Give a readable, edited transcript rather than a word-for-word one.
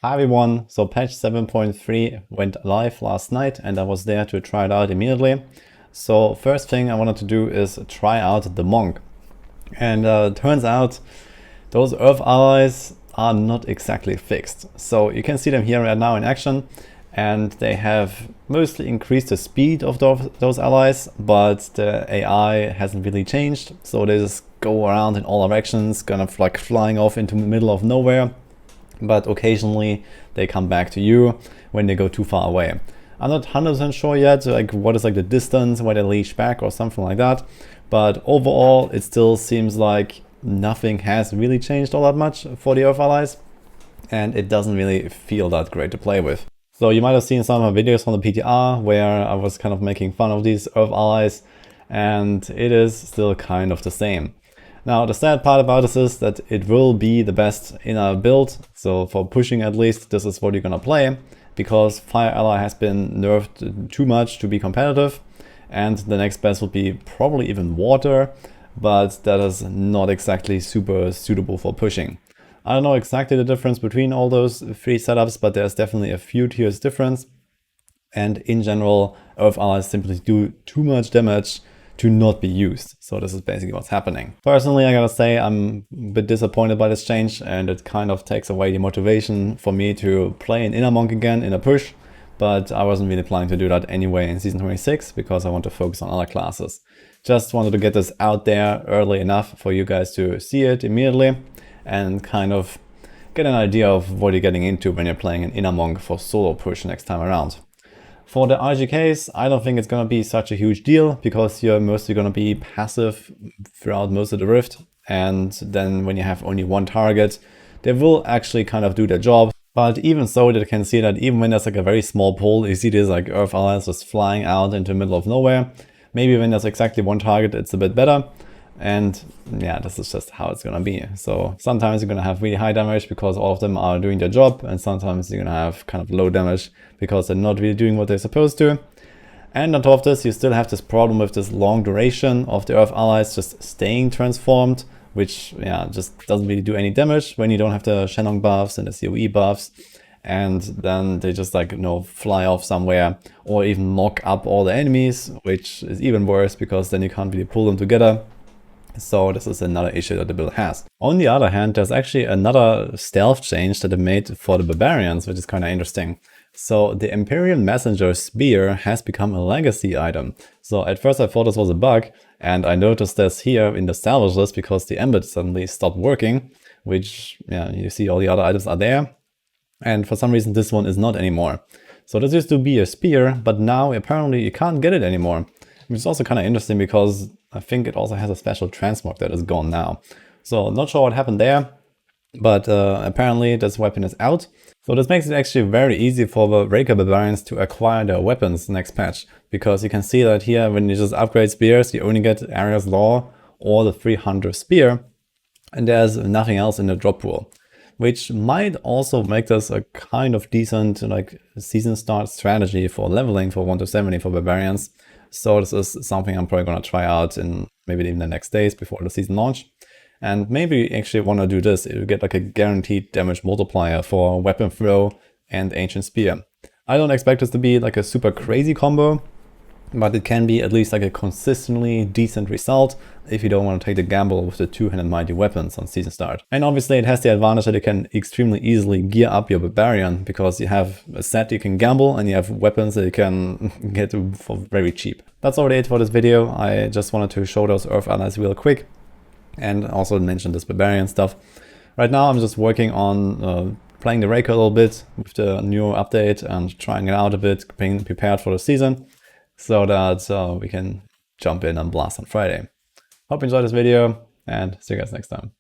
Hi everyone, so patch 7.3 went live last night and I was there to try it out immediately. So first thing I wanted to do is try out the monk. And turns out those earth allies are not exactly fixed. So you can see them here right now in action, and they have mostly increased the speed of those allies, but the AI hasn't really changed. So they just go around in all directions, kind of like flying off into the middle of nowhere. But occasionally they come back to you when they go too far away. I'm not 100% sure yet, like what is like the distance where they leash back or something like that. But overall, it still seems like nothing has really changed all that much for the Earth allies. And it doesn't really feel that great to play with. So you might have seen some of my videos from the PTR where I was kind of making fun of these Earth allies. And it is still kind of the same. Now, the sad part about this is that it will be the best in our build. So for pushing at least, this is what you're gonna play, because Fire Ally has been nerfed too much to be competitive. And the next best will be probably even Water, but that is not exactly super suitable for pushing. I don't know exactly the difference between all those three setups, but there's definitely a few tiers difference. And in general, Earth Allies simply do too much damage to not be used. So this is basically what's happening. Personally, I gotta say I'm a bit disappointed by this change, and it kind of takes away the motivation for me to play an Inner Monk again in a push, but I wasn't really planning to do that anyway in Season 26 because I want to focus on other classes. Just wanted to get this out there early enough for you guys to see it immediately and kind of get an idea of what you're getting into when you're playing an Inner Monk for solo push next time around. For the RGKs, I don't think it's going to be such a huge deal because you're mostly going to be passive throughout most of the Rift. And then when you have only one target, they will actually kind of do their job. But even so, they can see that even when there's like a very small pool, you see these like Earth allies just flying out into the middle of nowhere. Maybe when there's exactly one target, it's a bit better. And yeah, this is just how it's gonna be. So sometimes you're gonna have really high damage because all of them are doing their job, and sometimes you're gonna have kind of low damage because they're not really doing what they're supposed to. And on top of this, you still have this problem with this long duration of the Earth allies just staying transformed, which yeah, just doesn't really do any damage when you don't have the Shenong buffs and the COE buffs. And then they just like, fly off somewhere or even lock up all the enemies, which is even worse because then you can't really pull them together. So this is another issue that the build has. On the other hand, there's actually another stealth change that they made for the Barbarians, which is kind of interesting. So the Empyrean Messenger spear has become a legacy item. So at first I thought this was a bug, and I noticed this here in the salvage list because the embed suddenly stopped working, which yeah, you see all the other items are there. And for some reason this one is not anymore. So this used to be a spear, but now apparently you can't get it anymore. Which is also kind of interesting because I think it also has a special transmog that is gone now. So not sure what happened there, but apparently this weapon is out. So this makes it actually very easy for the Raekor Barbarians to acquire their weapons next patch. Because you can see that here when you just upgrade spears, you only get Aria's Law or the 300 spear. And there's nothing else in the drop pool. Which might also make this a kind of decent like season start strategy for leveling for 1 to 70 for Barbarians. So this is something I'm probably going to try out in maybe even the next days before the season launch. And maybe you actually want to do this, you get like a guaranteed damage multiplier for Weapon Throw and Ancient Spear. I don't expect this to be like a super crazy combo, but it can be at least like a consistently decent result if you don't want to take the gamble with the two-handed mighty weapons on season start. And obviously it has the advantage that you can extremely easily gear up your Barbarian because you have a set you can gamble and you have weapons that you can get for very cheap. That's already it for this video. I just wanted to show those Earth allies real quick and also mention this Barbarian stuff. Right now I'm just working on playing the Raekor a little bit with the new update and trying it out a bit, being prepared for the season, so that we can jump in and blast on Friday. Hope you enjoyed this video and see you guys next time.